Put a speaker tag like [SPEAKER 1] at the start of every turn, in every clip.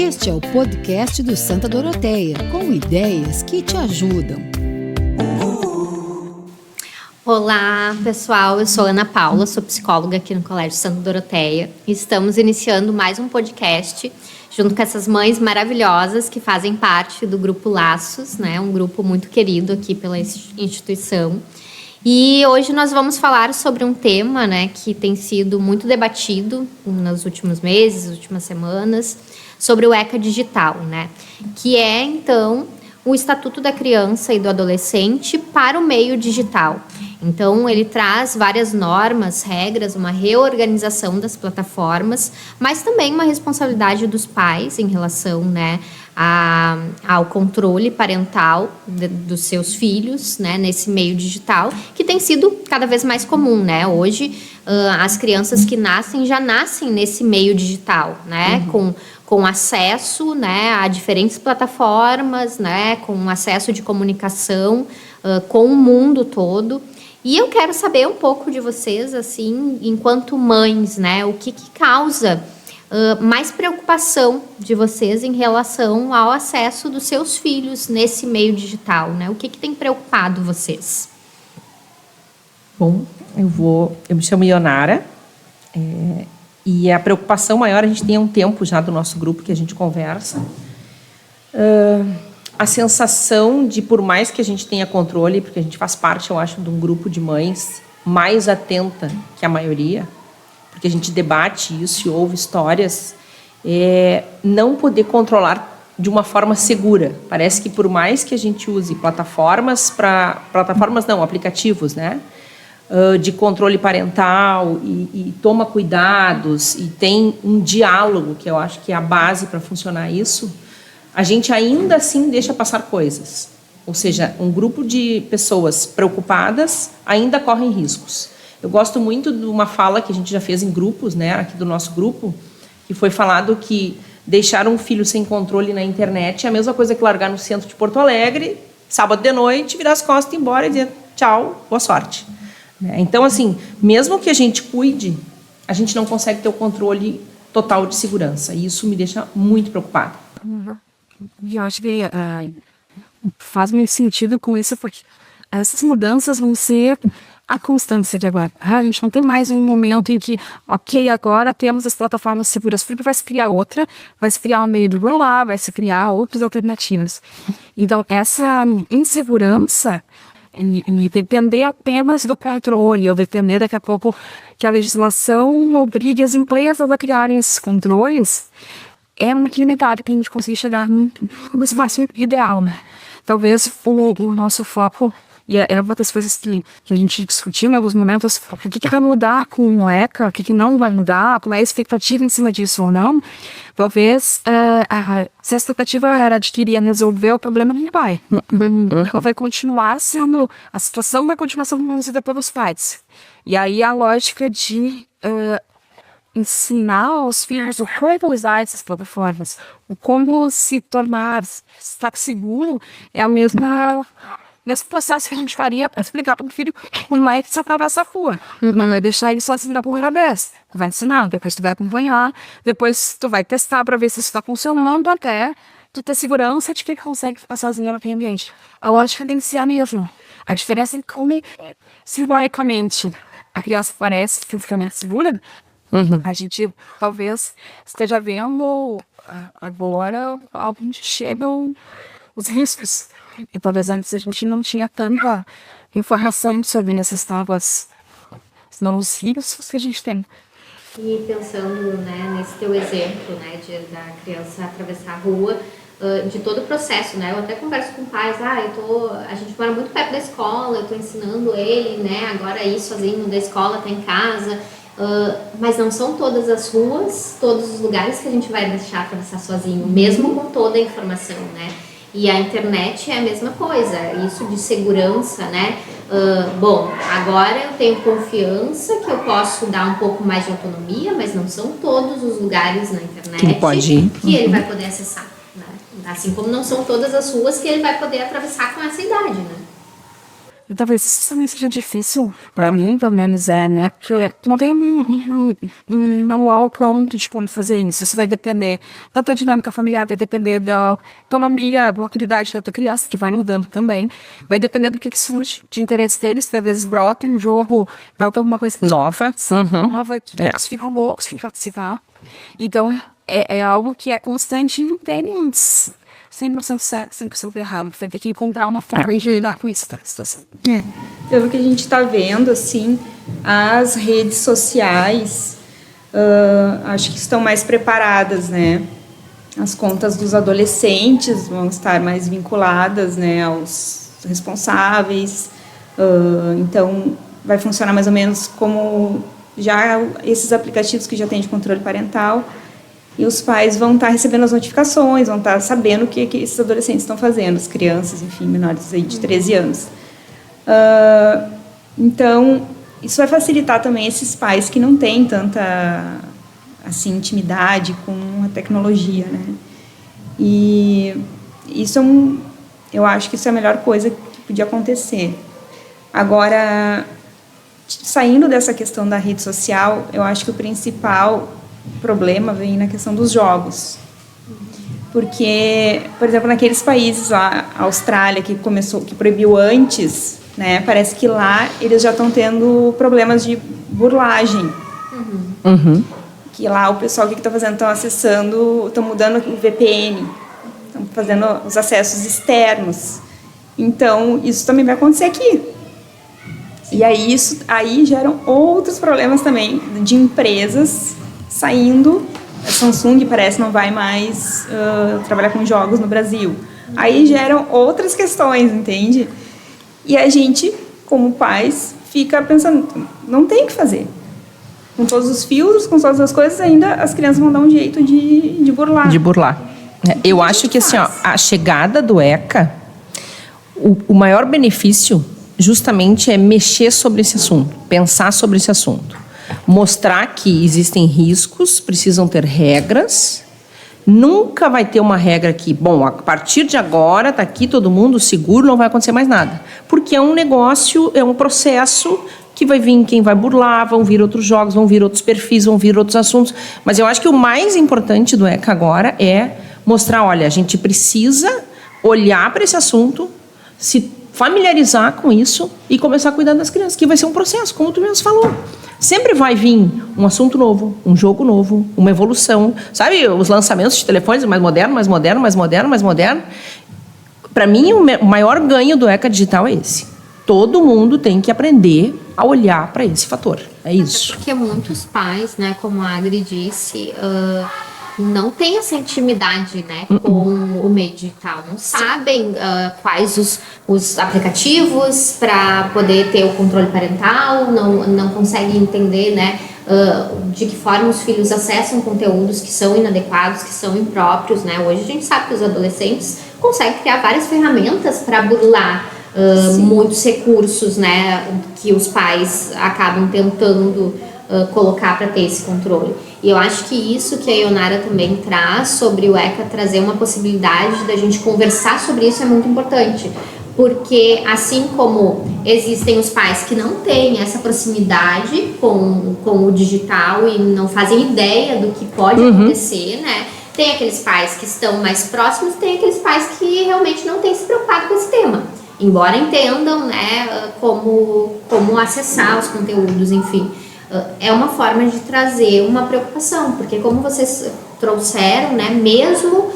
[SPEAKER 1] Este é o podcast do Santa Doroteia, com ideias que te ajudam.
[SPEAKER 2] Olá, pessoal. Eu sou Ana Paula, sou psicóloga aqui no Colégio Santa Doroteia. Estamos iniciando mais um podcast junto com essas mães maravilhosas que fazem parte do Grupo Laços, né? Um grupo muito querido aqui pela instituição. E hoje nós vamos falar sobre um tema, né, que tem sido muito debatido nos últimos meses, últimas semanas, sobre o ECA digital, né? Que é, então, o Estatuto da Criança e do Adolescente para o meio digital. Então, ele traz várias normas, regras, uma reorganização das plataformas, mas também uma responsabilidade dos pais em relação, né, ao controle parental dos seus filhos, né, nesse meio digital, que tem sido cada vez mais comum, né? Hoje, as crianças que nascem já nascem nesse meio digital, né? Com acesso, né, a diferentes plataformas, né, com acesso de comunicação com o mundo todo. E eu quero saber um pouco de vocês, assim, enquanto mães, né, o que causa mais preocupação de vocês em relação ao acesso dos seus filhos nesse meio digital, né? O que tem preocupado vocês?
[SPEAKER 3] Bom, eu me chamo Ionara, e a preocupação maior, a gente tem há um tempo já do nosso grupo que a gente conversa, a sensação de, por mais que a gente tenha controle, porque a gente faz parte, eu acho, de um grupo de mães mais atenta que a maioria, porque a gente debate isso e ouve histórias, não poder controlar de uma forma segura. Parece que por mais que a gente use aplicativos, né, de controle parental e toma cuidados e tem um diálogo, que eu acho que é a base para funcionar isso, a gente ainda assim deixa passar coisas. Ou seja, um grupo de pessoas preocupadas ainda correm riscos. Eu gosto muito de uma fala que a gente já fez em grupos, né, aqui do nosso grupo, que foi falado que deixar um filho sem controle na internet é a mesma coisa que largar no centro de Porto Alegre, sábado de noite, virar as costas e ir embora e dizer tchau, boa sorte. Então, assim, mesmo que a gente cuide, a gente não consegue ter o controle total de segurança. E isso me deixa muito preocupada.
[SPEAKER 4] Eu acho que faz muito sentido com isso, porque essas mudanças vão ser a constância de agora. A gente não tem mais um momento em que, ok, agora temos as plataformas seguras, porque vai se criar outra, vai se criar um meio do lá, vai se criar outras alternativas. Então, essa insegurança, em depender apenas do controle, ou depender daqui a pouco que a legislação obrigue as empresas a criarem esses controles, é uma limitado que a gente consiga chegar no espaço ideal, né? Talvez o nosso foco, e é uma das coisas que a gente discutiu em alguns momentos, o que vai mudar com o ECA, o que não vai mudar, qual é a expectativa em cima disso ou não. Talvez, se a expectativa era de que iria resolver o problema, não vai. Vai continuar sendo, a situação vai continuar sendo conduzida pelos pais. E aí a lógica de ensinar aos filhos o como usar essas plataformas, o como se tornar, estar seguro, é a mesma processo que a gente faria para explicar para o filho como é que se atravessa a rua. Não vai deixar ele sozinho na primeira vez. Tu vai ensinar, depois tu vai acompanhar, depois tu vai testar para ver se isso está funcionando, até tu ter segurança de que ele consegue ficar sozinho naquele ambiente. A lógica tem que ser a mesma. A diferença é como, simbolicamente, a criança parece fisicamente segura. A gente talvez esteja vendo agora onde chegam os riscos. E talvez antes a gente não tinha tanta informação sobre essas novos riscos que a gente tem.
[SPEAKER 2] E pensando, né, nesse teu exemplo, né, da criança atravessar a rua, de todo o processo, né? Eu até converso com pais, a gente mora muito perto da escola, eu estou ensinando ele, né, agora ir sozinho da escola, tá em casa. Mas não são todas as ruas, todos os lugares que a gente vai deixar atravessar sozinho, mesmo com toda a informação, né? E a internet é a mesma coisa, isso de segurança, né? Bom, agora eu tenho confiança que eu posso dar um pouco mais de autonomia, mas não são todos os lugares na internet que ele vai poder acessar, né? Assim como não são todas as ruas que ele vai poder atravessar com essa idade, né?
[SPEAKER 4] Talvez isso também seja difícil pra mim, pelo menos né? Porque não tem um manual pronto de como fazer isso. Isso vai depender da tua dinâmica familiar, vai depender da autonomia, da atividade da tua criança, que vai mudando também. Vai depender do que surge de interesse deles. Às vezes brota um jogo, brota alguma coisa nova, eles ficam loucos, ficam participar. Então, é algo que é constante e não tem 100% certo, 100% errado. Você tem que encontrar uma forma de lidar com isso, tá?
[SPEAKER 5] Pelo que a gente está vendo, assim, as redes sociais acho que estão mais preparadas, né? As contas dos adolescentes vão estar mais vinculadas, né, aos responsáveis. Então, vai funcionar mais ou menos como já esses aplicativos que já tem de controle parental. E os pais vão estar recebendo as notificações, vão estar sabendo o que esses adolescentes estão fazendo, as crianças, enfim, menores aí de 13 anos. Então, isso vai facilitar também esses pais que não têm tanta assim, intimidade com a tecnologia, né? E isso eu acho que isso é a melhor coisa que podia acontecer. Agora, saindo dessa questão da rede social, eu acho que o principal problema vem na questão dos jogos. Porque, por exemplo, naqueles países lá, a Austrália, que proibiu antes, né, parece que lá eles já estão tendo problemas de burlagem. Que lá o pessoal, o que está fazendo? Estão acessando, estão mudando o VPN, estão fazendo os acessos externos. Então, isso também vai acontecer aqui. E aí geram outros problemas também de empresas saindo. A Samsung parece não vai mais trabalhar com jogos no Brasil. Aí geram outras questões, entende? E a gente, como pais, fica pensando, não tem o que fazer. Com todos os filtros, com todas as coisas, ainda as crianças vão dar um jeito de burlar.
[SPEAKER 3] De burlar. Eu acho que assim, a chegada do ECA, o maior benefício justamente é mexer sobre esse assunto, pensar sobre esse assunto. Mostrar que existem riscos, precisam ter regras. Nunca vai ter uma regra que, bom, a partir de agora, está aqui todo mundo seguro, não vai acontecer mais nada. Porque é um negócio, é um processo que vai vir quem vai burlar, vão vir outros jogos, vão vir outros perfis, vão vir outros assuntos. Mas eu acho que o mais importante do ECA agora é mostrar, olha, a gente precisa olhar para esse assunto, se familiarizar com isso e começar a cuidar das crianças, que vai ser um processo, como tu mesmo falou. Sempre vai vir um assunto novo, um jogo novo, uma evolução. Sabe, os lançamentos de telefones mais moderno, mais moderno, mais moderno, mais moderno. Para mim, o maior ganho do ECA Digital é esse. Todo mundo tem que aprender a olhar para esse fator. É isso.
[SPEAKER 2] Porque muitos pais, né, como a Agri disse, não têm essa intimidade, né, com o meio digital. Não sabem quais os aplicativos para poder ter o controle parental, não conseguem entender, né, de que forma os filhos acessam conteúdos que são inadequados, que são impróprios, né. Hoje a gente sabe que os adolescentes conseguem criar várias ferramentas para burlar muitos recursos, né, que os pais acabam tentando colocar para ter esse controle. E eu acho que isso que a Ionara também traz sobre o ECA, trazer uma possibilidade da gente conversar sobre isso é muito importante. Porque assim como existem os pais que não têm essa proximidade com o digital e não fazem ideia do que pode acontecer, né? Tem aqueles pais que estão mais próximos, tem aqueles pais que realmente não têm se preocupado com esse tema. Embora entendam, né, como acessar os conteúdos, enfim. É uma forma de trazer uma preocupação, porque como vocês trouxeram, né, mesmo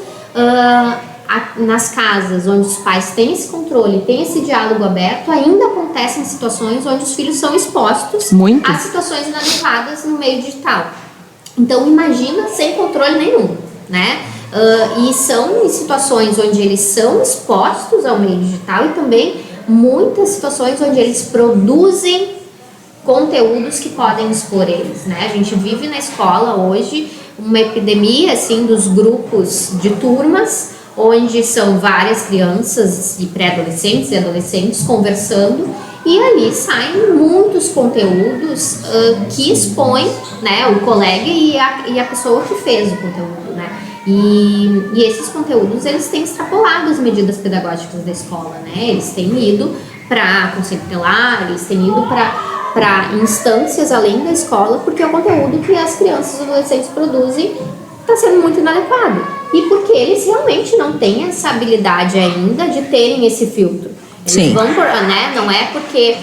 [SPEAKER 2] nas casas onde os pais têm esse controle, têm esse diálogo aberto, ainda acontecem situações onde os filhos são expostos a situações inadequadas no meio digital. Então imagina sem controle nenhum, né? E são em situações onde eles são expostos ao meio digital e também muitas situações onde eles produzem conteúdos que podem expor eles, né? A gente vive na escola hoje uma epidemia, assim, dos grupos de turmas, onde são várias crianças e pré-adolescentes e adolescentes conversando e ali saem muitos conteúdos que expõem, né, o colega e a pessoa que fez o conteúdo, né? E esses conteúdos, eles têm extrapolado as medidas pedagógicas da escola, né? Eles têm ido para conselho tutelar, eles têm ido para instâncias além da escola, porque o conteúdo que as crianças e adolescentes produzem está sendo muito inadequado. E porque eles realmente não têm essa habilidade ainda de terem esse filtro. Eles vão por, né? Não é porque,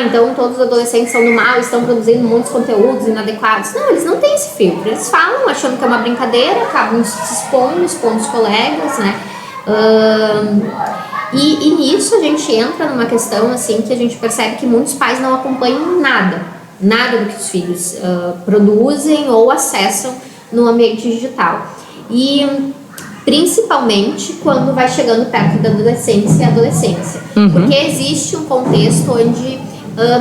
[SPEAKER 2] então todos os adolescentes são do mal, estão produzindo muitos conteúdos inadequados. Não, eles não têm esse filtro. Eles falam achando que é uma brincadeira, acabam se expondo os colegas, né? E nisso a gente entra numa questão assim que a gente percebe que muitos pais não acompanham nada do que os filhos produzem ou acessam no ambiente digital. E principalmente quando vai chegando perto da adolescência e adolescência. Porque existe um contexto onde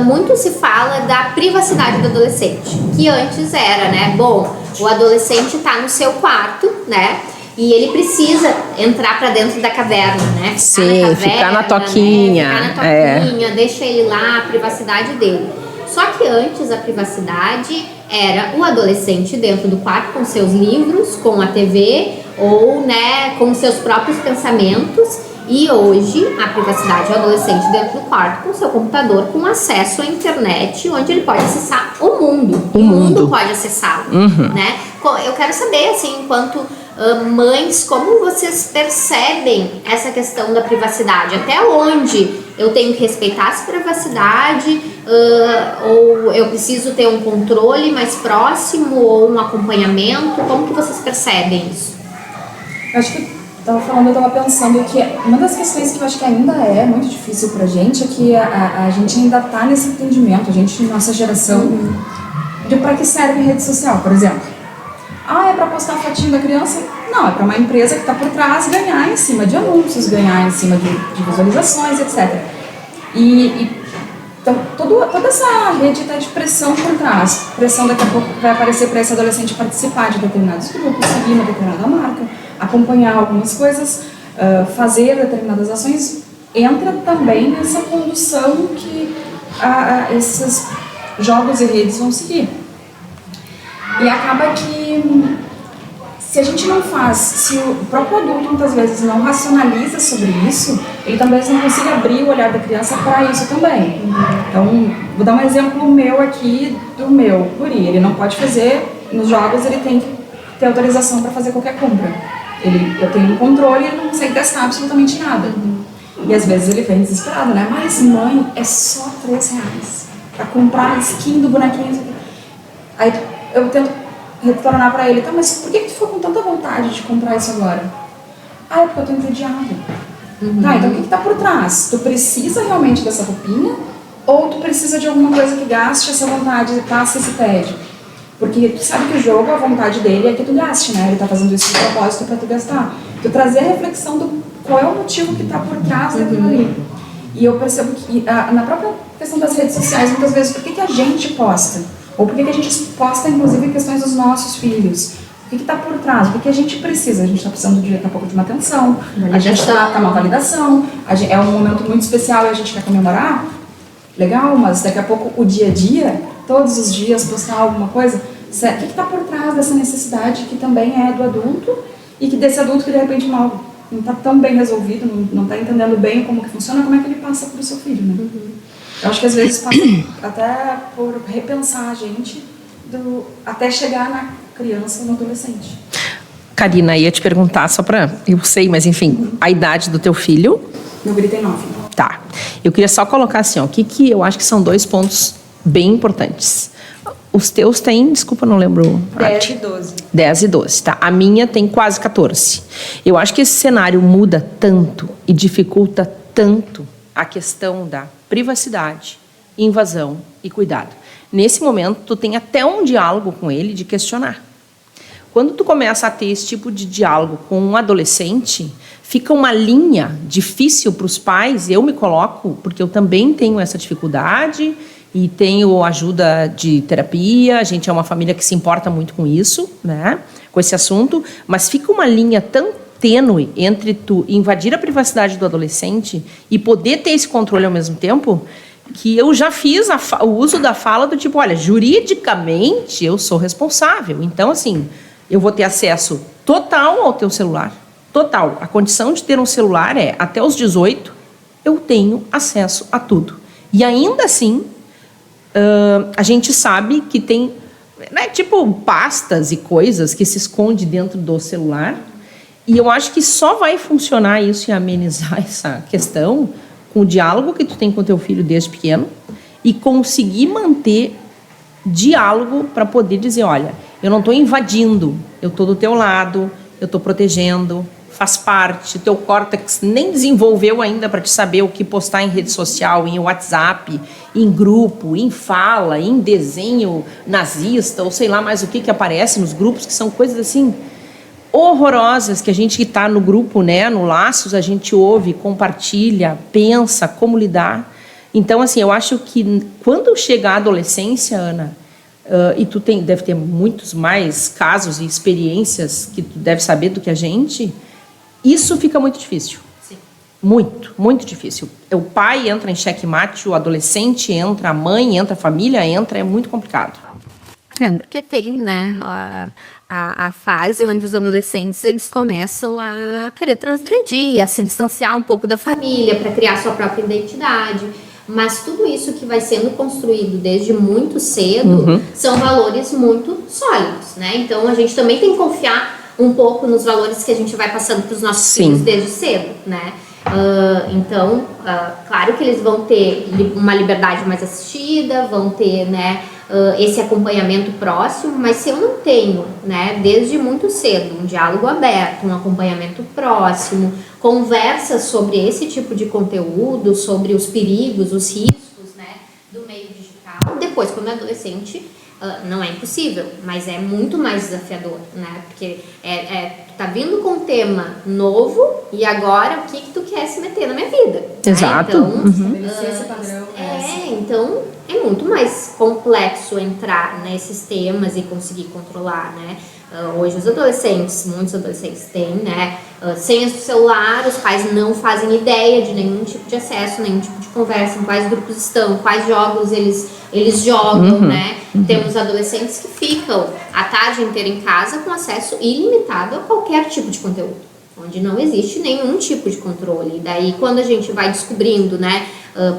[SPEAKER 2] muito se fala da privacidade do adolescente, que antes era, né? Bom, o adolescente está no seu quarto, né? E ele precisa entrar para dentro da caverna, né?
[SPEAKER 3] Ficar na toquinha.
[SPEAKER 2] Né? Ficar na toquinha, deixa ele lá, a privacidade dele. Só que antes a privacidade era o adolescente dentro do quarto com seus livros, com a TV ou, né, com seus próprios pensamentos. E hoje a privacidade é o adolescente dentro do quarto com seu computador, com acesso à internet, onde ele pode acessar o mundo. O mundo pode acessá-lo, né? Eu quero saber, assim, enquanto mães, como vocês percebem essa questão da privacidade? Até onde eu tenho que respeitar essa privacidade, ou eu preciso ter um controle mais próximo ou um acompanhamento? Como que vocês percebem isso?
[SPEAKER 6] Eu acho que eu estava pensando que uma das questões que eu acho que ainda é muito difícil pra gente é que a gente ainda tá nesse entendimento, a gente, nossa geração, de pra que serve rede social, por exemplo. É para postar a fotinho da criança? Não, é para uma empresa que está por trás ganhar em cima de anúncios, ganhar em cima de visualizações, etc. Então, toda essa rede está de pressão por trás. Pressão daqui a pouco vai aparecer para esse adolescente participar de determinados grupos, seguir uma determinada marca, acompanhar algumas coisas, fazer determinadas ações. Entra também nessa condução que esses jogos e redes vão seguir. E acaba que, se a gente não faz, se o próprio adulto muitas vezes não racionaliza sobre isso, ele talvez não consiga abrir o olhar da criança para isso também. Então, vou dar um exemplo meu aqui do meu guri. Ele não pode fazer, nos jogos ele tem que ter autorização para fazer qualquer compra. Eu tenho um controle e ele não consegue testar absolutamente nada. E às vezes ele vem desesperado, né? Mas mãe, é só R$3 para comprar a skin do bonequinho. Aí eu tento retornar pra ele, mas por que tu ficou com tanta vontade de comprar isso agora? É porque eu tô entediado. Então o que tá por trás? Tu precisa realmente dessa roupinha ou tu precisa de alguma coisa que gaste essa vontade, passe esse tédio? Porque tu sabe que o jogo, a vontade dele é que tu gaste, né? Ele tá fazendo isso de propósito pra tu gastar. Tu trazer a reflexão do qual é o motivo que tá por trás daquilo ali. E eu percebo que na própria questão das redes sociais, muitas vezes, por que a gente posta? Ou por que a gente posta, inclusive, questões dos nossos filhos? O que está por trás? O que a gente precisa? A gente está precisando, daqui a pouco, de uma atenção, a gente está uma validação, é um momento muito especial e a gente quer comemorar. Legal, mas daqui a pouco, o dia a dia, todos os dias, postar alguma coisa, o que está por trás dessa necessidade que também é do adulto e que desse adulto que, de repente, não está tão bem resolvido, não está entendendo bem como que funciona, como é que ele passa para o seu filho, né? Eu acho que às vezes passa até por repensar a gente até chegar na criança ou no adolescente.
[SPEAKER 3] Karina, ia te perguntar só para... Eu sei, mas enfim, a idade do teu filho?
[SPEAKER 6] Meu filho tem 9.
[SPEAKER 3] Tá. Eu queria só colocar assim, o que eu acho que são 2 pontos bem importantes. Os teus têm, desculpa, não lembro.
[SPEAKER 5] 10 e 12.
[SPEAKER 3] 10 e 12, tá. A minha tem quase 14. Eu acho que esse cenário muda tanto e dificulta tanto a questão da privacidade, invasão e cuidado. Nesse momento, tu tem até um diálogo com ele de questionar. Quando tu começa a ter esse tipo de diálogo com um adolescente, fica uma linha difícil para os pais. Eu me coloco, porque eu também tenho essa dificuldade e tenho ajuda de terapia. A gente é uma família que se importa muito com isso, né? Com esse assunto. Mas fica uma linha tão tênue entre tu invadir a privacidade do adolescente e poder ter esse controle ao mesmo tempo, que eu já fiz o uso da fala do tipo, olha, juridicamente eu sou responsável. Então, assim, eu vou ter acesso total ao teu celular. Total. A condição de ter um celular é até os 18, eu tenho acesso a tudo. E ainda assim, a gente sabe que tem, né, tipo pastas e coisas que se esconde dentro do celular. E eu acho que só vai funcionar isso e amenizar essa questão com o diálogo que tu tem com teu filho desde pequeno e conseguir manter diálogo para poder dizer, olha, eu não estou invadindo, eu estou do teu lado, eu estou protegendo, faz parte, teu córtex nem desenvolveu ainda para te saber o que postar em rede social, em WhatsApp, em grupo, em fala, em desenho nazista, ou sei lá mais o que aparece nos grupos, que são coisas assim horrorosas, que a gente que está no grupo, né, no Laços, a gente ouve, compartilha, pensa como lidar. Então, assim, eu acho que quando chegar a adolescência, Ana, e tu deve ter muitos mais casos e experiências que tu deve saber do que a gente, isso fica muito difícil.
[SPEAKER 2] Sim.
[SPEAKER 3] Muito, muito difícil. O pai entra em xeque-mate, o adolescente entra, a mãe entra, a família entra, é muito complicado.
[SPEAKER 7] Porque tem, né, a fase onde os adolescentes eles começam a querer transgredir, a se distanciar um pouco da família.
[SPEAKER 2] Para criar sua própria identidade. Mas tudo isso que vai sendo construído desde muito cedo são valores muito sólidos, né? Então a gente também tem que confiar um pouco nos valores que a gente vai passando para os nossos filhos desde cedo, né? Então, claro que eles vão ter uma liberdade mais assistida, vão ter, né, esse acompanhamento próximo, mas se eu não tenho, né, desde muito cedo, um diálogo aberto, um acompanhamento próximo, conversas sobre esse tipo de conteúdo, sobre os perigos, os riscos, né, do meio digital, depois, quando é adolescente, não é impossível, mas é muito mais desafiador, né? Porque tu tá vindo com um tema novo e agora o que tu quer se meter na minha vida?
[SPEAKER 3] Exato.
[SPEAKER 2] Né? Então, então é muito mais complexo entrar nesses temas e conseguir controlar, né? Hoje os adolescentes, muitos adolescentes têm, né, senhas do celular, os pais não fazem ideia de nenhum tipo de acesso, nenhum tipo de conversa, em quais grupos estão, quais jogos eles jogam, né? Temos adolescentes que ficam a tarde inteira em casa com acesso ilimitado a qualquer tipo de conteúdo, onde não existe nenhum tipo de controle. E daí, quando a gente vai descobrindo, né,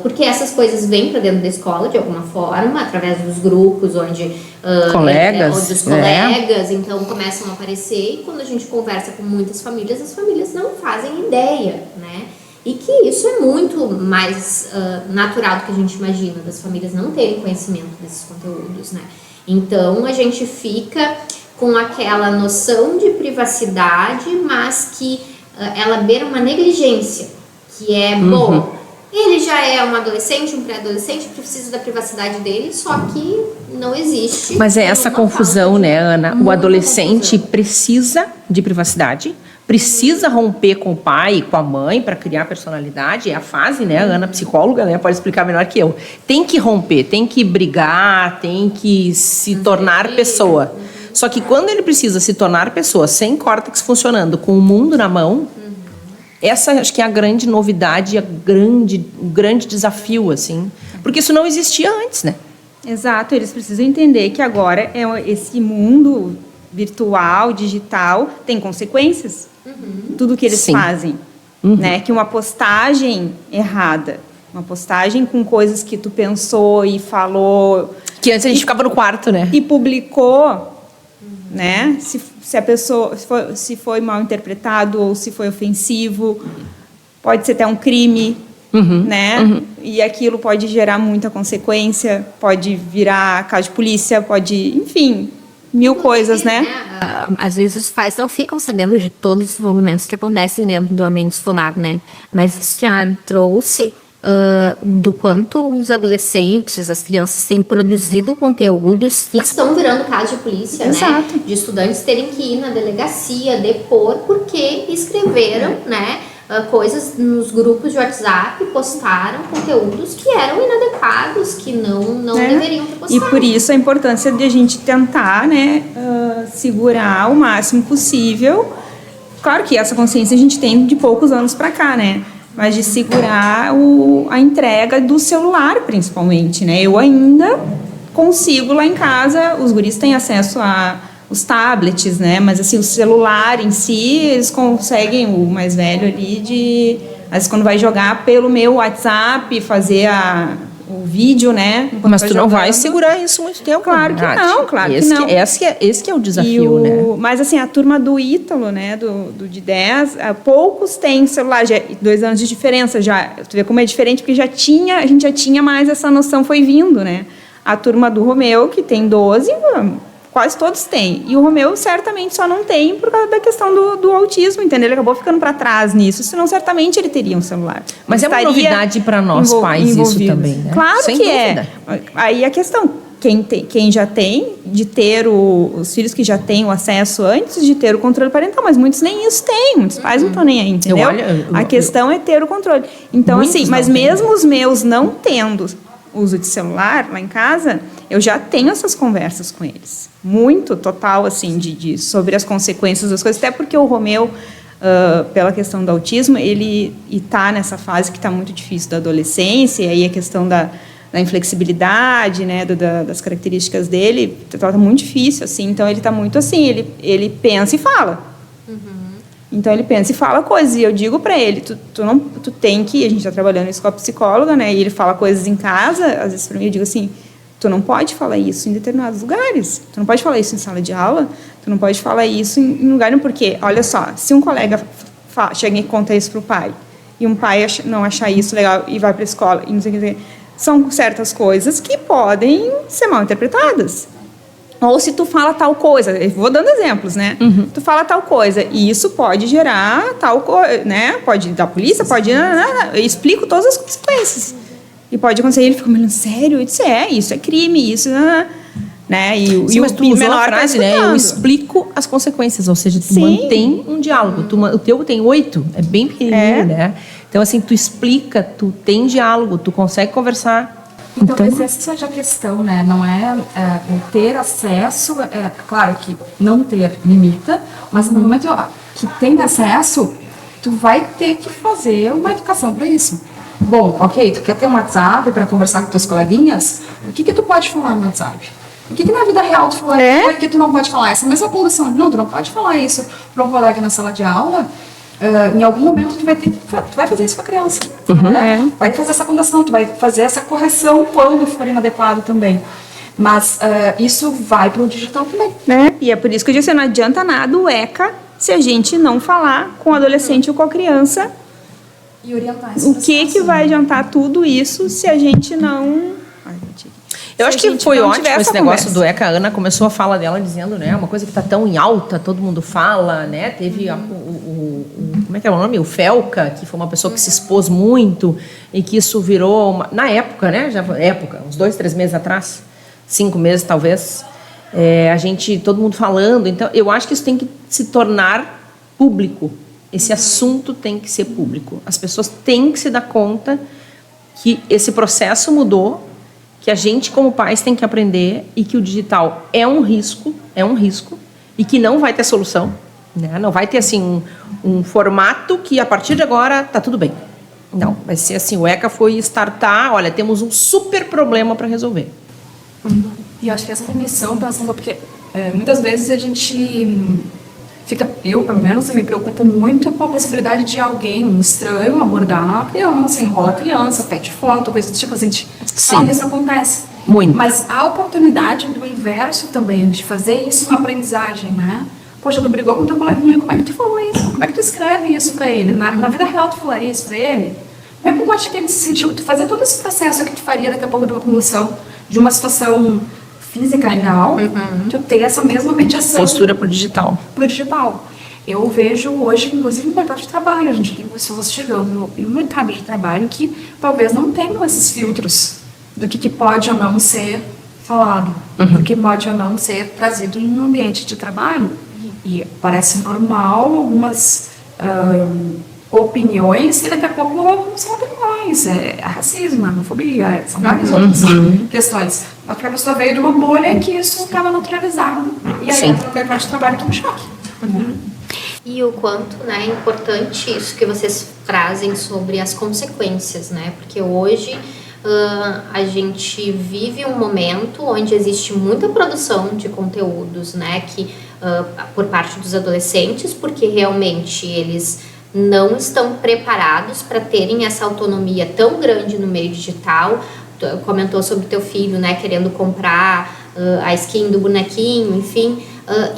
[SPEAKER 2] porque essas coisas vêm para dentro da escola de alguma forma, através dos grupos onde os colegas então começam a aparecer, e quando a gente conversa com muitas famílias, as famílias não fazem ideia, né? E que isso é muito mais natural do que a gente imagina, das famílias não terem conhecimento desses conteúdos, né? Então a gente fica com aquela noção de privacidade, mas que ela beira uma negligência, que é, bom, ele já é um adolescente, um pré-adolescente, precisa da privacidade dele, só que não existe.
[SPEAKER 3] Mas é essa confusão, né, Ana? O adolescente precisa de privacidade, precisa romper com o pai e com a mãe para criar personalidade, é a fase, né? A Ana, psicóloga, né, pode explicar melhor que eu. Tem que romper, tem que brigar, tem que se tornar pessoa. Só que quando ele precisa se tornar pessoa, sem córtex funcionando, com o mundo na mão, essa acho que é a grande novidade, o grande desafio, assim. Porque isso não existia antes, né?
[SPEAKER 5] Exato, eles precisam entender que agora esse mundo virtual, digital, tem consequências. Tudo que eles fazem. Né? Que uma postagem errada, uma postagem com coisas que tu pensou e falou...
[SPEAKER 3] Que antes a gente ficava no quarto, né?
[SPEAKER 5] E publicou, né? Se a pessoa, se foi mal interpretado ou se foi ofensivo, pode ser até um crime, né? E aquilo pode gerar muita consequência, pode virar caso de polícia, pode, enfim, mil coisas, né?
[SPEAKER 7] Às vezes os pais não ficam sabendo de todos os movimentos que acontecem dentro do ambiente escolar, né? Mas isso já trouxe do quanto os adolescentes, as crianças têm produzido conteúdos
[SPEAKER 2] que estão virando caso de polícia, né? De estudantes terem que ir na delegacia depor porque escreveram, né, coisas nos grupos de WhatsApp, postaram conteúdos que eram inadequados, que não deveriam ter postado.
[SPEAKER 5] E por isso a importância de a gente tentar, né, segurar o máximo possível. Claro que essa consciência a gente tem de poucos anos para cá, né? Mas de segurar a entrega do celular, principalmente, né? Eu ainda consigo lá em casa, os guris têm acesso os tablets, né? Mas assim, o celular em si, eles conseguem, o mais velho ali, Às vezes, quando vai jogar pelo meu WhatsApp, fazer o vídeo, né?
[SPEAKER 3] Mas tu não vai segurar isso muito tempo.
[SPEAKER 5] Claro que não, claro que não.
[SPEAKER 3] Esse que é o desafio, né?
[SPEAKER 5] Mas assim, a turma do Ítalo, né, do de 10, poucos têm celular, já 2 anos de diferença já. Tu vê como é diferente, porque a gente já tinha mais essa noção, foi vindo, né? A turma do Romeu, que tem 12, quase todos têm. E o Romeu certamente só não tem por causa da questão do autismo, entendeu? Ele acabou ficando para trás nisso, senão certamente ele teria um celular.
[SPEAKER 3] Mas é uma novidade para nós pais isso também, né?
[SPEAKER 5] Claro
[SPEAKER 3] Sem
[SPEAKER 5] que
[SPEAKER 3] dúvida.
[SPEAKER 5] Aí a questão, quem já tem, de ter os filhos que já têm o acesso antes de ter o controle parental, mas muitos nem isso têm, muitos pais não estão nem aí, entendeu? A questão é ter o controle. Então, assim, mas mesmo os meus não tendo uso de celular lá em casa, eu já tenho essas conversas com eles. Muito total, assim, sobre as consequências das coisas. Até porque o Romeu, pela questão do autismo, ele está nessa fase que está muito difícil da adolescência, e aí a questão da inflexibilidade, né, das características dele, está muito difícil, assim. Então, ele está muito assim, ele pensa e fala. Então, ele pensa e fala coisas. E eu digo para ele, tu tem que... A gente está trabalhando isso com a psicóloga, né? E ele fala coisas em casa. Às vezes, para mim, eu digo assim, tu não pode falar isso em determinados lugares. Tu não pode falar isso em sala de aula. Tu não pode falar isso em lugar nenhum. Porque, olha só, se um colega chega e conta isso para o pai, e um pai não achar isso legal e vai para a escola, e não sei o que, são certas coisas que podem ser mal interpretadas. Ou se tu fala tal coisa, eu vou dando exemplos, né? Tu fala tal coisa, e isso pode gerar tal coisa, né? Pode ir da polícia, pode ir... Eu explico todas as consequências. E pode acontecer, ele fica me olhando, sério? Eu disse, isso é crime, isso... Né?
[SPEAKER 3] Sim, mas tu usou a frase, né? Eu explico as consequências, ou seja, tu mantém um diálogo. O teu tem 8, é bem pequenininho, né? Então, assim, tu explica, tu tem diálogo, tu consegue conversar.
[SPEAKER 6] Então, essa seja a questão, né? Não é o ter acesso, claro que não ter limita, mas no momento que tem acesso, tu vai ter que fazer uma educação para isso. Bom, ok, tu quer ter um WhatsApp para conversar com teus coleguinhas? O que tu pode falar no WhatsApp? O que na vida real tu fala que tu não pode falar? Essa mesma condição, não, tu não pode falar isso para um colega na sala de aula. Em algum momento tu vai fazer isso com a criança, né? Vai fazer essa condição, tu vai fazer essa correção quando for inadequado também. Mas isso vai para o digital também.
[SPEAKER 5] E é por isso que eu disse, não adianta nada o ECA se a gente não falar com o adolescente ou com a criança.
[SPEAKER 6] E orientar
[SPEAKER 5] o que vai adiantar tudo isso se a gente não...
[SPEAKER 3] Eu acho que foi ótimo esse negócio do ECA. A Ana começou a fala dela dizendo, né, uma coisa que está tão em alta, todo mundo fala, né? Teve como é que é o nome? O Felca, que foi uma pessoa que se expôs muito e que isso virou, na época, né? Uns 2, 3 meses atrás, 5 meses talvez, todo mundo falando. Então, eu acho que isso tem que se tornar público. Esse assunto tem que ser público. As pessoas têm que se dar conta que esse processo mudou, que a gente, como pais, tem que aprender e que o digital é um risco, e que não vai ter solução, né? Não vai ter, assim, um formato que, a partir de agora, tá tudo bem. Não, vai ser assim, o ECA foi startar, olha, temos um super problema para resolver.
[SPEAKER 6] E eu acho que essa missão, pensando, porque muitas vezes a gente eu, pelo menos, me preocupo muito com a possibilidade de alguém, um estranho, abordar a criança, enrola a criança, pede foto, coisa do tipo assim. Sim. Isso acontece.
[SPEAKER 3] Muito.
[SPEAKER 6] Mas a oportunidade do inverso também, de fazer isso uma aprendizagem, né? Poxa, tu brigou com teu coleguinha, como é que tu falou isso? Como é que tu escreve isso pra ele? Na vida real tu falaria isso pra ele? Como é que eu acho que ele se sentiu, tu fazer todo esse processo que tu faria daqui a pouco de uma condição, de uma situação física real, tu ter essa mesma mediação.
[SPEAKER 3] Postura pro digital.
[SPEAKER 6] Pro digital. Eu vejo hoje, inclusive, no mercado de trabalho, a gente tem pessoas chegando no mercado de trabalho que talvez não tenham esses filtros do que pode ou não ser falado, do que pode ou não ser trazido em um ambiente de trabalho. E parece normal algumas opiniões que daqui a pouco não são opiniões. É racismo, homofobia, são várias outras questões. Porque a pessoa veio de uma bolha que isso estava naturalizado. E aí entra no mercado de trabalho que é um choque.
[SPEAKER 2] E o quanto, né, é importante isso que vocês trazem sobre as consequências, né? Porque hoje a gente vive um momento onde existe muita produção de conteúdos, né, que por parte dos adolescentes, porque realmente eles não estão preparados para terem essa autonomia tão grande no meio digital. Tu comentou sobre o teu filho, né, querendo comprar a skin do bonequinho, enfim.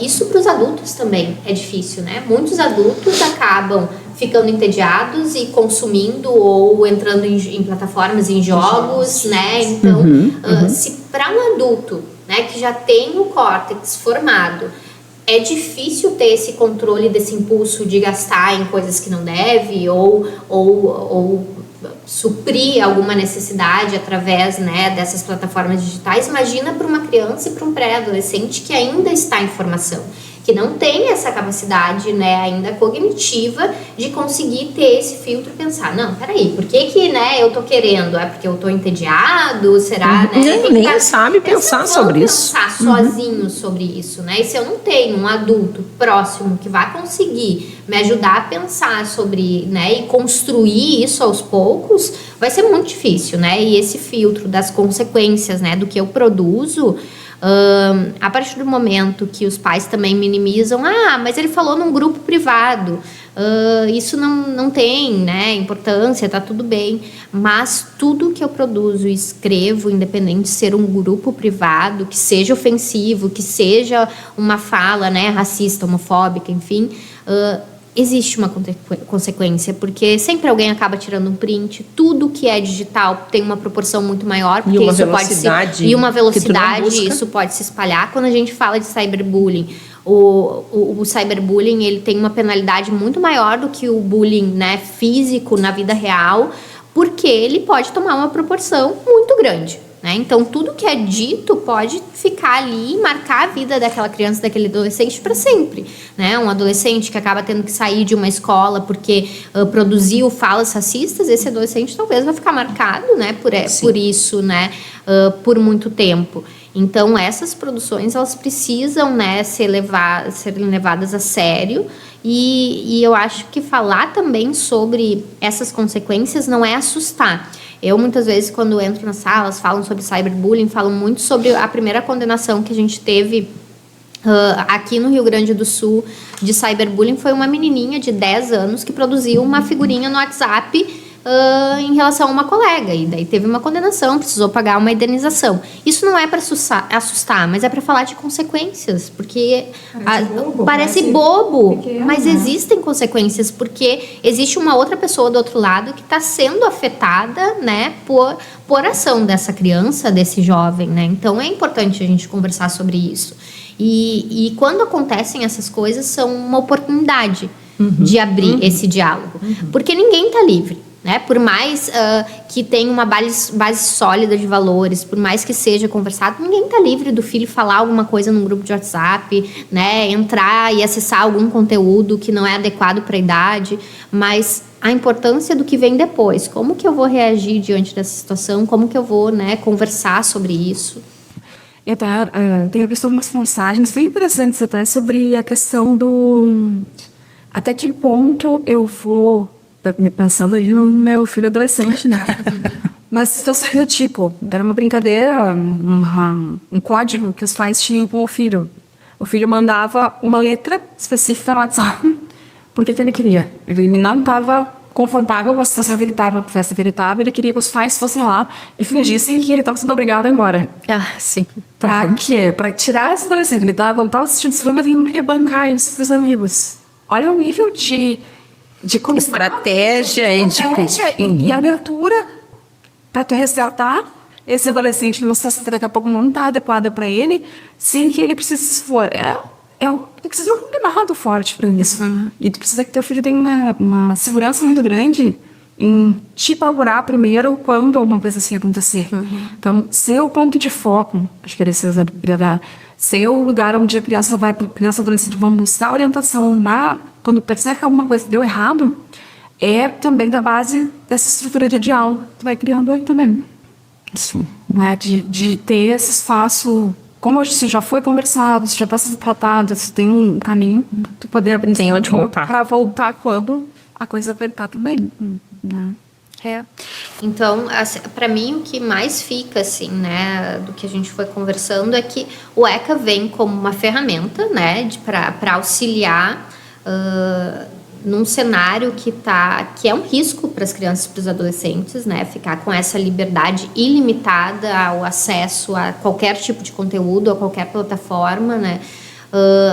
[SPEAKER 2] Isso para os adultos também é difícil, né? Muitos adultos acabam ficando entediados e consumindo ou entrando em plataformas, em jogos, né? Então, se para um adulto, né, que já tem o córtex formado, é difícil ter esse controle desse impulso de gastar em coisas que não deve ou suprir alguma necessidade através, né, dessas plataformas digitais. Imagina para uma criança e para um pré-adolescente que ainda está em formação, que não tem essa capacidade, né, ainda cognitiva de conseguir ter esse filtro e pensar, não, peraí, por que, né, eu tô querendo? É porque eu tô entediado? Será, né?
[SPEAKER 3] Nem sabe pensar sobre isso.
[SPEAKER 2] Pensar sozinho sobre isso, né? E se eu não tenho um adulto próximo que vai conseguir me ajudar a pensar sobre, né, e construir isso aos poucos, vai ser muito difícil, né? E esse filtro das consequências, né, do que eu produzo, a partir do momento que os pais também minimizam, mas ele falou num grupo privado, isso não tem, né, importância, tá tudo bem, mas tudo que eu produzo e escrevo, independente de ser um grupo privado, que seja ofensivo, que seja uma fala, né, racista, homofóbica, enfim, existe uma consequência, porque sempre alguém acaba tirando um print. Tudo que é digital tem uma proporção muito maior, porque uma velocidade, isso pode se espalhar. Quando a gente fala de cyberbullying, o cyberbullying, ele tem uma penalidade muito maior do que o bullying, né, físico na vida real, porque ele pode tomar uma proporção muito grande. Então, tudo que é dito pode ficar ali e marcar a vida daquela criança, daquele adolescente para sempre, né? Um adolescente que acaba tendo que sair de uma escola porque produziu falas racistas, esse adolescente talvez vai ficar marcado, né, por isso, né, por muito tempo. Então, essas produções, elas precisam, né, serem levadas a sério. E eu acho que falar também sobre essas consequências não é assustar. Eu, muitas vezes, quando entro nas salas, falam sobre cyberbullying, falam muito sobre a primeira condenação que a gente teve aqui no Rio Grande do Sul de cyberbullying. Foi uma menininha de 10 anos que produziu uma figurinha no WhatsApp em relação a uma colega, e daí teve uma condenação, precisou pagar uma indenização. Isso não é para assustar, mas é para falar de consequências, porque parece bobo, pequeno, mas existem consequências, porque existe uma outra pessoa do outro lado que está sendo afetada, né, por ação dessa criança, desse jovem, né? Então é importante a gente conversar sobre isso. E quando acontecem essas coisas, são uma oportunidade de abrir esse diálogo, porque ninguém está livre. Né? Por mais que tenha uma base sólida de valores, por mais que seja conversado, ninguém está livre do filho falar alguma coisa num grupo de WhatsApp, né? Entrar e acessar algum conteúdo que não é adequado para a idade, mas a importância do que vem depois. Como que eu vou reagir diante dessa situação? Como que eu vou, né, conversar sobre isso?
[SPEAKER 4] E até tenho visto umas mensagens bem interessantes até sobre a questão do... Até que ponto eu vou... pensando aí no meu filho adolescente, né? Mas então seria tipo, era uma brincadeira, um código que os pais tinham com o filho. O filho mandava uma letra específica no WhatsApp, porque ele queria. Ele não estava confortável com a situação que ele estava, com a festa que ele estava, ele queria que os pais fossem lá e fingissem que ele estava sendo obrigado a ir embora.
[SPEAKER 7] Sim.
[SPEAKER 4] Pra quê? Pra tirar esse adolescente. Ele estava assistindo esse filme, mas ele ia bancar isso pros amigos. Olha o nível de
[SPEAKER 7] estratégia
[SPEAKER 4] e abertura para tu resgatar esse adolescente que você daqui a pouco não está adequada para ele, sem que ele precise se esforçar. Tem que ser um cuidado forte para isso. E tu precisa que teu filho tenha uma segurança muito grande em te apavorar primeiro quando alguma coisa assim acontecer. Então, ser o ponto de foco, acho que era esse ser o lugar onde a criança vai, criança e adolescente vão buscar orientação lá, quando percebe que alguma coisa deu errado, é também da base dessa estrutura de diálogo que tu vai criando aí também. Assim, né? De ter esse espaço, como se já foi conversado, se já está sendo tratado, se tem um caminho, tu poder aprender para voltar quando a coisa apertar também. Né?
[SPEAKER 2] Então, para mim, o que mais fica, assim, né, do que a gente foi conversando é que o ECA vem como uma ferramenta, né, para auxiliar num cenário que é um risco para as crianças e para os adolescentes, né? Ficar com essa liberdade ilimitada ao acesso a qualquer tipo de conteúdo, a qualquer plataforma, né?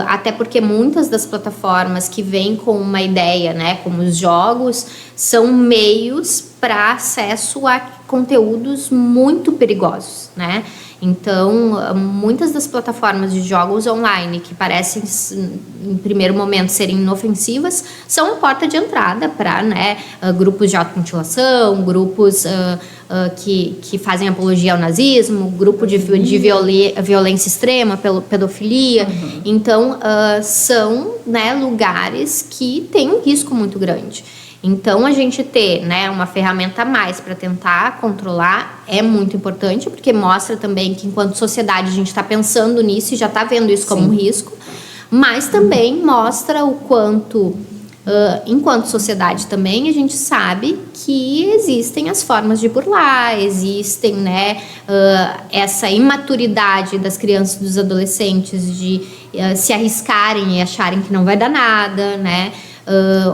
[SPEAKER 2] Até porque muitas das plataformas que vêm com uma ideia, né, como os jogos, são meios para acesso a conteúdos muito perigosos, né? Então, muitas das plataformas de jogos online que parecem, em primeiro momento, serem inofensivas, são a porta de entrada para, né, grupos de automutilação, grupos que fazem apologia ao nazismo, grupo de violência extrema, pedofilia. Então, são, né, lugares que têm um risco muito grande. Então, a gente ter, né, uma ferramenta a mais para tentar controlar é muito importante, porque mostra também que, enquanto sociedade, a gente está pensando nisso e já está vendo isso como um risco, mas também mostra o quanto, enquanto sociedade também, a gente sabe que existem as formas de burlar, existem, né, essa imaturidade das crianças e dos adolescentes de se arriscarem e acharem que não vai dar nada, né?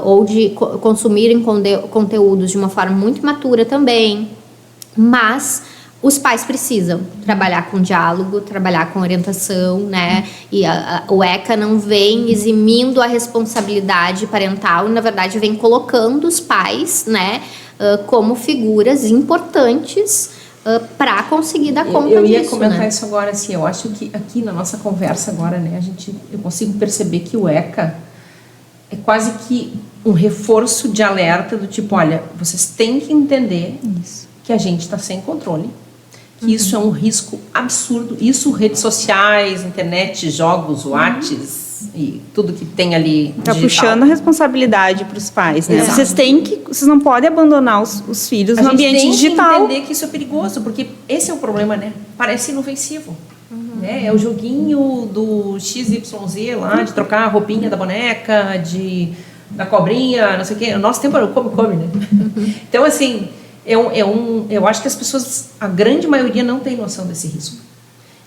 [SPEAKER 2] Ou de consumirem conteúdos de uma forma muito imatura também, mas os pais precisam trabalhar com diálogo, trabalhar com orientação, né? E o ECA não vem eximindo a responsabilidade parental, e na verdade vem colocando os pais, né, como figuras importantes para conseguir dar conta disso.
[SPEAKER 3] Eu ia comentar,
[SPEAKER 2] né?
[SPEAKER 3] isso agora, assim, eu acho que aqui na nossa conversa agora, né, eu consigo perceber que o ECA é quase que um reforço de alerta do tipo, olha, vocês têm que entender que a gente está sem controle, que isso é um risco absurdo. Isso, redes sociais, internet, jogos, Whats e tudo que tem ali
[SPEAKER 5] Tá
[SPEAKER 3] digital.
[SPEAKER 5] puxando a responsabilidade para os pais, né?
[SPEAKER 3] Exato.
[SPEAKER 5] Vocês não podem abandonar os filhos no ambiente digital.
[SPEAKER 3] A gente tem que entender que isso é perigoso, porque esse é o problema, né? Parece inofensivo. Né? É o joguinho do XYZ lá, de trocar a roupinha da boneca, da cobrinha, não sei o quê. O nosso tempo era o come, né? Então, assim, eu acho que as pessoas, a grande maioria, não tem noção desse risco.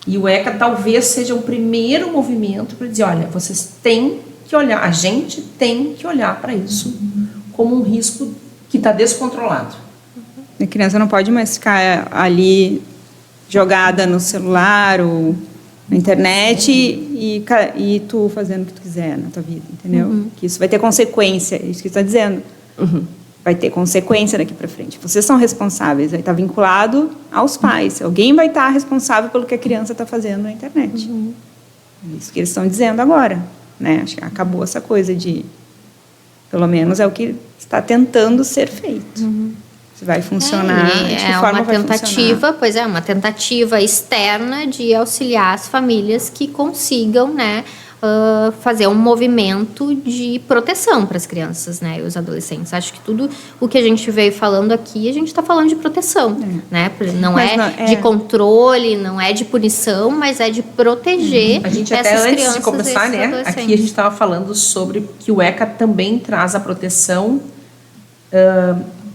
[SPEAKER 3] E o ECA talvez seja o primeiro movimento para dizer, olha, vocês têm que olhar, a gente tem que olhar para isso como um risco que está descontrolado.
[SPEAKER 5] A criança não pode mais ficar ali jogada no celular ou na internet e tu fazendo o que tu quiser na tua vida, entendeu? Que isso vai ter consequência, é isso que tu está dizendo. Vai ter consequência daqui para frente. Vocês são responsáveis, vai estar vinculado aos pais. Alguém vai estar responsável pelo que a criança está fazendo na internet. É isso que eles estão dizendo agora, né? Acho que acabou essa coisa de, pelo menos é o que está tentando ser feito. Se vai funcionar, de que forma vai funcionar.
[SPEAKER 2] Pois é, uma tentativa externa de auxiliar as famílias que consigam, né, fazer um movimento de proteção para as crianças, né, e os adolescentes. Acho que tudo o que a gente veio falando aqui, a gente está falando de proteção, né? Não é de controle, não é de punição, mas é de proteger
[SPEAKER 3] a gente
[SPEAKER 2] essas
[SPEAKER 3] até
[SPEAKER 2] crianças,
[SPEAKER 3] antes de começar, né, aqui a gente estava falando sobre que o ECA também traz a proteção,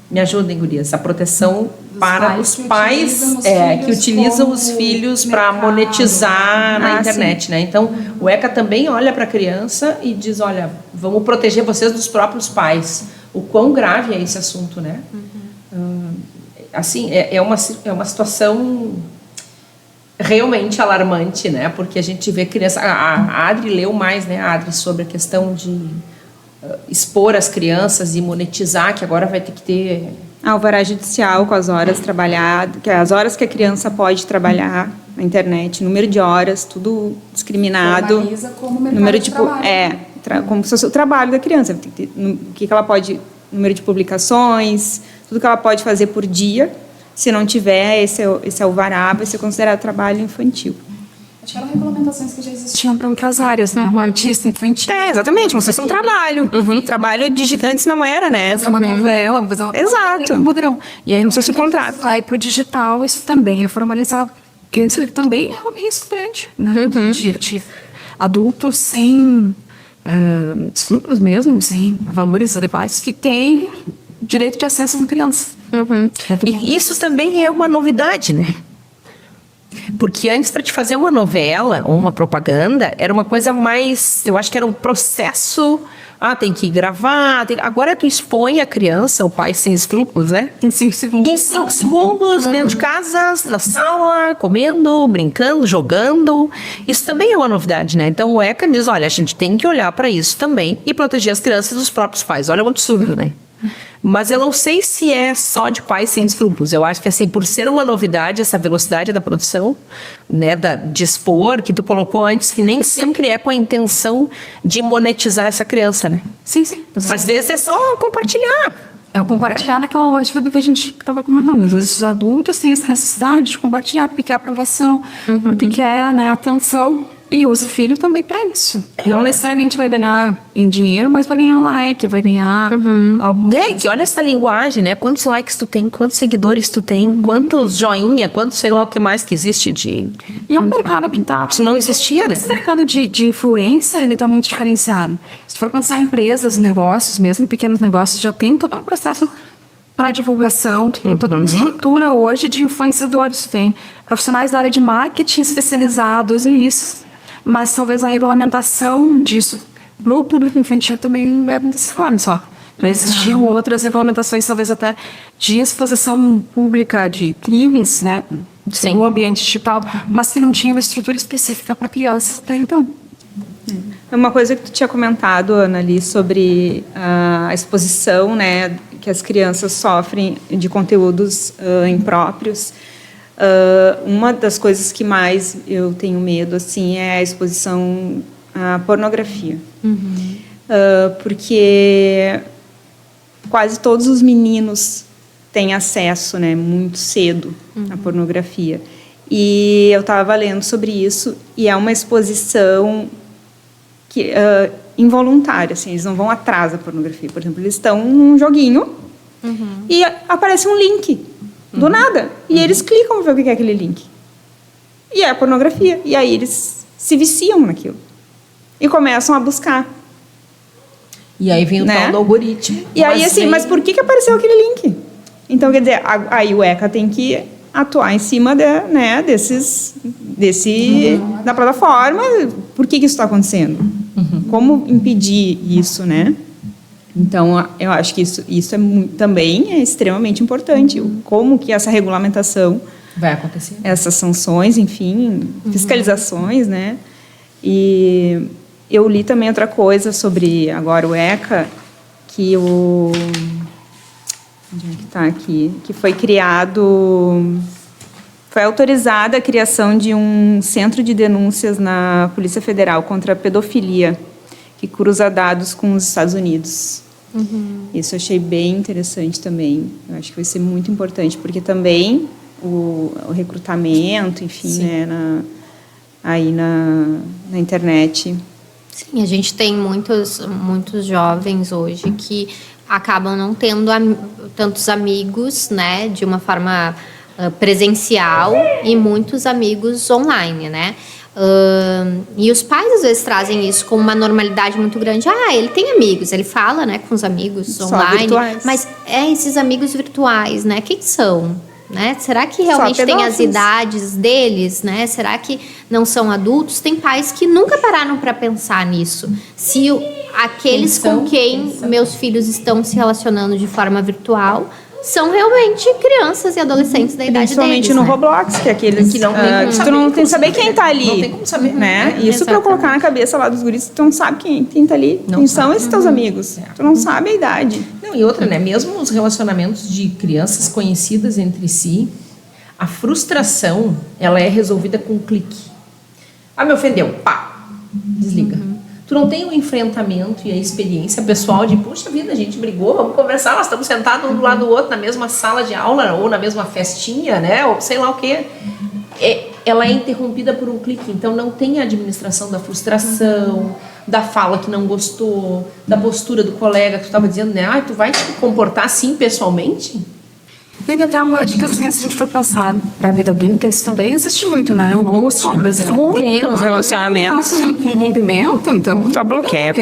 [SPEAKER 3] me ajudem, gurias, a proteção para os pais que utilizam os filhos para monetizar na internet, né? Então, o ECA também olha para a criança e diz, olha, vamos proteger vocês dos próprios pais. O quão grave é esse assunto, né? Assim, é uma situação realmente alarmante, né? Porque a gente vê criança... A Adri leu mais, né, a Adri, sobre a questão de expor as crianças e monetizar, que agora vai ter que ter...
[SPEAKER 5] Alvará judicial com as horas trabalhadas, que é as horas que a criança pode trabalhar na internet, número de horas, tudo discriminado.
[SPEAKER 6] Formaliza como mercado
[SPEAKER 5] número
[SPEAKER 6] de
[SPEAKER 5] trabalho. Como se fosse o trabalho da criança. Tem que ter, o que ela pode... Número de publicações, tudo que ela pode fazer por dia. Se não tiver esse alvará, vai ser considerado trabalho infantil.
[SPEAKER 6] Acho que eram regulamentações que já existiam para outras áreas, né? O artista infantil.
[SPEAKER 8] Exatamente, como se fosse um trabalho. Trabalho digitante não era, né?
[SPEAKER 6] É uma novela,
[SPEAKER 8] Exato.
[SPEAKER 6] Um padrão.
[SPEAKER 8] E aí não sei se contrato.
[SPEAKER 6] Aí pro digital, isso também é formalizado. Porque isso também é um risco grande. De adultos sem estudos mesmo, sem valores adequados, que têm direito de acesso às crianças.
[SPEAKER 8] E isso também é uma novidade, né? Porque antes, para te fazer uma novela ou uma propaganda, era uma coisa mais... Eu acho que era um processo tem que gravar. Agora tu expõe a criança, o pai sem escrúpulos, né? Em 5 segundos, dentro de casa, na sala, comendo, brincando, jogando. Isso também é uma novidade, né? Então o ECA diz, olha, a gente tem que olhar para isso também e proteger as crianças dos próprios pais. Olha o absurdo, né? Mas eu não sei se é só de pais sem escrúpulos. Eu acho que, assim, por ser uma novidade, essa velocidade da produção, né, de expor, que tu colocou antes, que nem sempre é com a intenção de monetizar essa criança, né?
[SPEAKER 4] Sim, sim.
[SPEAKER 8] Às vezes é só compartilhar.
[SPEAKER 4] É compartilhar naquela lógica do que a gente estava comentando. Às vezes os adultos têm essa necessidade de compartilhar, porque é aprovação, porque é, né, atenção. E usa o filho também para isso. Não necessariamente vai ganhar em dinheiro, mas vai ganhar like, vai ganhar...
[SPEAKER 8] Que olha essa linguagem, né? Quantos likes tu tem, quantos seguidores tu tem, quantos joinha, quantos sei lá o que mais que existe de...
[SPEAKER 4] E é um mercado pintado.
[SPEAKER 8] Isso não existia, né?
[SPEAKER 4] Esse mercado de influência, ele está muito diferenciado. Se for pensar em empresas, negócios, mesmo pequenos negócios, já tem todo um processo para divulgação, tem toda uma estrutura hoje de influenciadores. Tem profissionais da área de marketing especializados nisso. Mas talvez a regulamentação disso no público infantil também é desse forma só. Já existiam outras regulamentações, talvez até de exposição pública de crimes, né?
[SPEAKER 8] Sim.
[SPEAKER 4] No ambiente digital, mas que não tinha uma estrutura específica para crianças até então.
[SPEAKER 5] É uma coisa que tu tinha comentado, Ana, ali sobre a exposição, né, que as crianças sofrem de conteúdos impróprios. Uma das coisas que mais eu tenho medo, assim, é a exposição à pornografia. Porque quase todos os meninos têm acesso, né, muito cedo à pornografia. E eu estava lendo sobre isso, e é uma exposição que, involuntária, assim, eles não vão atrás da pornografia. Por exemplo, eles estão num joguinho e aparece um link. Do nada. E eles clicam para ver o que é aquele link. E é a pornografia. E aí eles se viciam naquilo. E começam a buscar.
[SPEAKER 3] E aí vem o tal do algoritmo.
[SPEAKER 5] E aí, assim, mas por que apareceu aquele link? Então, quer dizer, aí o ECA tem que atuar em cima né, da plataforma. Por que isso está acontecendo? Como impedir isso, né? Então, eu acho que isso também é extremamente importante. Como que essa regulamentação...
[SPEAKER 3] Vai acontecer.
[SPEAKER 5] Essas sanções, enfim, fiscalizações, né? E eu li também outra coisa sobre, agora, o ECA, que onde é que está aqui? Que foi criado... Foi autorizada a criação de um centro de denúncias na Polícia Federal contra a pedofilia, que cruza dados com os Estados Unidos. Isso eu achei bem interessante também. Eu acho que vai ser muito importante, porque também o recrutamento, enfim, né, aí na internet.
[SPEAKER 2] Sim, a gente tem muitos jovens hoje que acabam não tendo tantos amigos, né, de uma forma presencial, e muitos amigos online, né? E os pais às vezes trazem isso com uma normalidade muito grande. Ele tem amigos, ele fala, né, com os amigos
[SPEAKER 5] Só
[SPEAKER 2] online,
[SPEAKER 5] virtuais.
[SPEAKER 2] mas esses amigos virtuais, né? Quem são? Né? Será que realmente tem as idades deles, né? Será que não são adultos? Tem pais que nunca pararam para pensar nisso. Se aqueles com quem meus filhos estão se relacionando de forma virtual são realmente crianças e adolescentes da idade deles.
[SPEAKER 5] Principalmente no Roblox, que é aqueles que não tem tu não tem que saber quem tá ali.
[SPEAKER 3] Não tem como saber,
[SPEAKER 5] né? Isso para eu colocar na cabeça lá dos guris, tu não sabe quem tá ali. Quem são esses teus amigos. Tu não sabe a idade.
[SPEAKER 3] Não, e outra, né? Mesmo os relacionamentos de crianças conhecidas entre si, a frustração, ela é resolvida com um clique. Me ofendeu. Pá! Desliga. Tu não tem o enfrentamento e a experiência pessoal de, puxa vida, a gente brigou, vamos conversar, nós estamos sentados um do lado do outro na mesma sala de aula ou na mesma festinha, né? Ou sei lá o quê. Ela é interrompida por um clique, então não tem a administração da frustração, da fala que não gostou, da postura do colega que tu estava dizendo, né? Tu vai te comportar assim pessoalmente?
[SPEAKER 4] Tem até uma dica assim, se a gente for pensar para a vida adulta, isso também existe muito, né? Os relacionamentos, rompimento, então já bloqueia.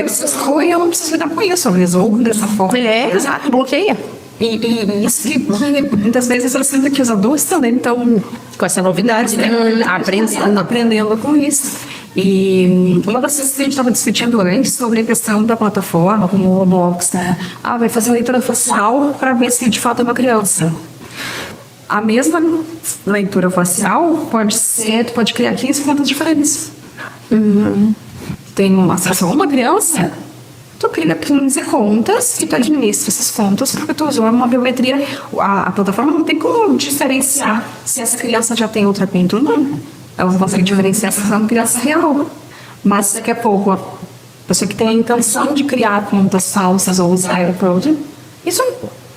[SPEAKER 4] Eu não preciso lidar com isso, eu resolvo dessa forma.
[SPEAKER 8] Exato, bloqueia.
[SPEAKER 4] E isso que muitas vezes eu sinto que os adultos também estão
[SPEAKER 8] com essa novidade, né? Aprendendo
[SPEAKER 4] com isso. E uma das coisas que a gente estava discutindo antes sobre a questão da plataforma, como o Roblox, né? Vai fazer leitura facial para ver se de fato é uma criança. A mesma leitura facial pode criar 15 contas diferentes. Tem uma acesso a uma criança, tu cria 15 contas e tu administra essas contas porque tu usou uma biometria. A plataforma não tem como diferenciar se essa criança já tem outra conta ou não. Ela não consegue diferenciar se ela é uma criança real. Mas daqui a pouco, a pessoa que tem a intenção de criar contas falsas ou usar AirPod, isso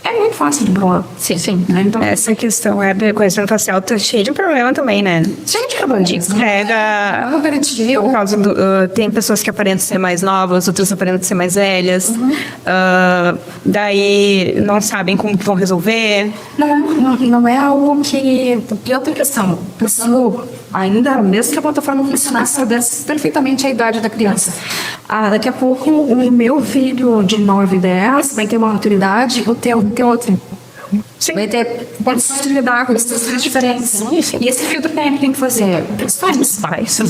[SPEAKER 4] é muito fácil de burlar.
[SPEAKER 7] Sim.
[SPEAKER 4] Né? Então,
[SPEAKER 5] Essa questão é do reconhecimento facial tá cheia de problema também, né?
[SPEAKER 4] cheio de problema disso.
[SPEAKER 5] Pega
[SPEAKER 4] Eu garanti,
[SPEAKER 5] por causa do, tem pessoas que aparentam ser mais novas, outras aparentam ser mais velhas. Daí não sabem como que vão resolver.
[SPEAKER 4] Não é algo que... E outra questão, pensando ainda, mesmo que a plataforma funcionasse, soubesse perfeitamente a idade da criança. Daqui a pouco, o meu filho de 9 e 10 vai ter uma maturidade, o teu outro. Vai ter condições de lidar com situações diferentes. E esse filtro que a gente tem que fazer, os pais.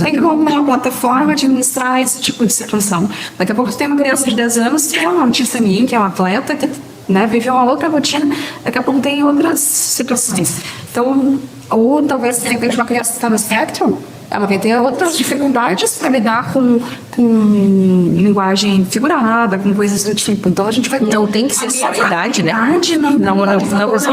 [SPEAKER 4] Tem que uma plataforma administrar esse tipo de situação. Daqui a pouco tem uma criança de 10 anos que é um artista minha, que é um atleta, que viveu uma outra rotina, daqui a pouco tem outras situações. Então, ou talvez de repente uma criança que está no espectro, ela vai ter outras dificuldades para lidar com linguagem figurada, com coisas do tipo. Então a gente vai...
[SPEAKER 8] Não tem que ser só a idade, né?
[SPEAKER 5] Não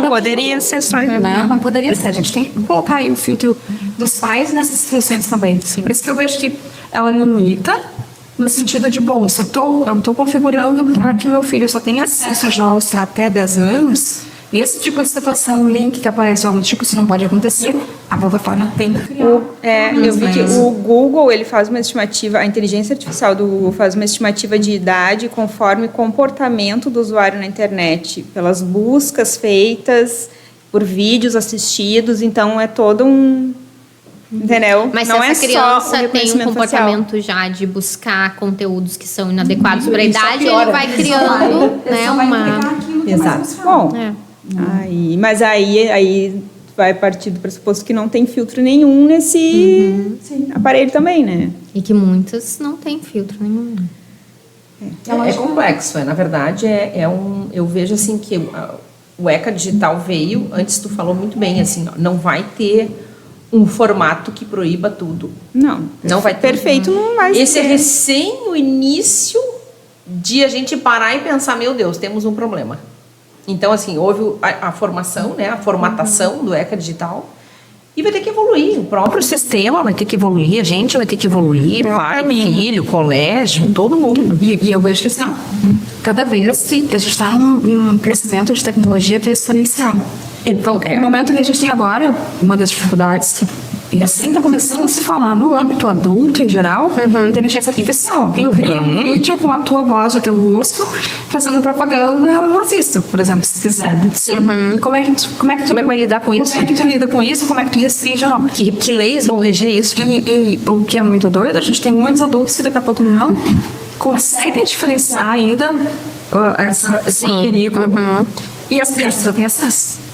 [SPEAKER 5] poderia ser só
[SPEAKER 4] Não poderia ser. A gente tem que colocar aí o filtro dos pais nessas situações também. Por isso que eu vejo que ela limita no sentido de, bom, se eu estou configurando para que meu filho só tenha acesso aos jogos até 10 anos, e esse tipo de situação, o link que aparece, algo tipo, isso não pode acontecer, a plataforma tem que criar.
[SPEAKER 5] Eu vi que o Google, ele faz uma estimativa, a inteligência artificial do Google faz uma estimativa de idade conforme comportamento do usuário na internet, pelas buscas feitas, por vídeos assistidos, então é todo um... Entendeu?
[SPEAKER 2] Mas
[SPEAKER 5] não
[SPEAKER 2] se essa
[SPEAKER 5] é só o
[SPEAKER 2] criança tem um
[SPEAKER 5] reconhecimento
[SPEAKER 2] comportamento já de buscar conteúdos que são inadequados para a
[SPEAKER 3] Isso
[SPEAKER 2] idade,
[SPEAKER 3] piora.
[SPEAKER 2] ele vai criando, né, uma...
[SPEAKER 3] Exato.
[SPEAKER 5] Bom,
[SPEAKER 2] É.
[SPEAKER 5] mas aí vai partir do pressuposto que não tem filtro nenhum nesse aparelho também, né?
[SPEAKER 2] E que muitas não têm filtro nenhum.
[SPEAKER 3] É complexo, na verdade, eu vejo assim que o ECA digital veio, antes tu falou muito bem, assim, não vai ter um formato que proíba tudo. Não vai ter.
[SPEAKER 5] Perfeito não vai
[SPEAKER 3] Esse é
[SPEAKER 5] ser.
[SPEAKER 3] recém o início de a gente parar e pensar, meu Deus, temos um problema. Então, assim, houve a formação, né, a formatação do ECA digital, e vai ter que evoluir. O próprio
[SPEAKER 8] sistema vai ter que evoluir, a gente vai ter que evoluir, pai, filho, colégio, todo mundo.
[SPEAKER 4] E eu vejo que assim, cada vez que a gente está num crescimento de tecnologia exponencial. Então, no momento que a gente tem agora, uma das dificuldades, e assim está começando a se falar no âmbito adulto em geral, inteligência artificial. E tipo, a tua voz, o teu rosto, fazendo propaganda, ela não assiste, por exemplo, se quiser. Como é que tu vai lidar com isso? Como é que tu lida com isso? Como é que tu decide?
[SPEAKER 8] Que leis vão reger isso?
[SPEAKER 4] E o que é muito doido, a gente tem muitos adultos que daqui a pouco não conseguem diferenciar ainda esse perigo. E as crianças têm acesso.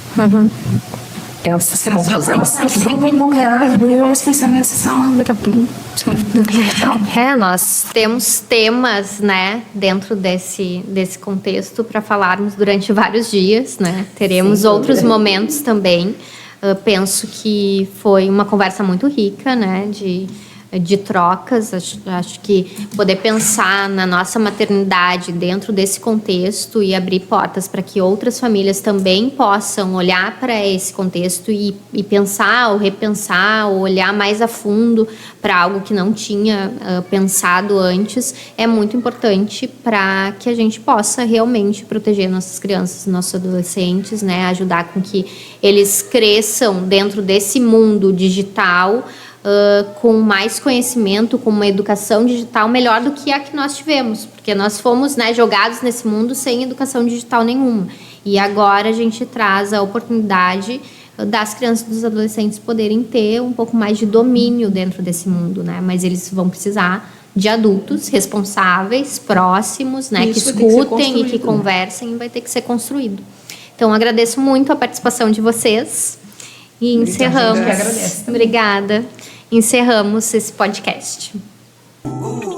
[SPEAKER 2] Nós temos temas, né, dentro desse contexto para falarmos durante vários dias, né? Teremos outros momentos também. Penso que foi uma conversa muito rica, né, de trocas. Acho que poder pensar na nossa maternidade dentro desse contexto e abrir portas para que outras famílias também possam olhar para esse contexto e pensar ou repensar ou olhar mais a fundo para algo que não tinha pensado antes, é muito importante para que a gente possa realmente proteger nossas crianças, nossos adolescentes, né, ajudar com que eles cresçam dentro desse mundo digital com mais conhecimento, com uma educação digital melhor do que a que nós tivemos, porque nós fomos, né, jogados nesse mundo sem educação digital nenhuma, e agora a gente traz a oportunidade das crianças e dos adolescentes poderem ter um pouco mais de domínio dentro desse mundo, né, mas eles vão precisar de adultos responsáveis, próximos, né, que escutem e que conversem, e vai ter que ser construído. Então, agradeço muito a participação de vocês e encerramos.
[SPEAKER 3] A gente que agradece também.
[SPEAKER 2] Obrigada. Encerramos esse podcast.
[SPEAKER 9] Ooh,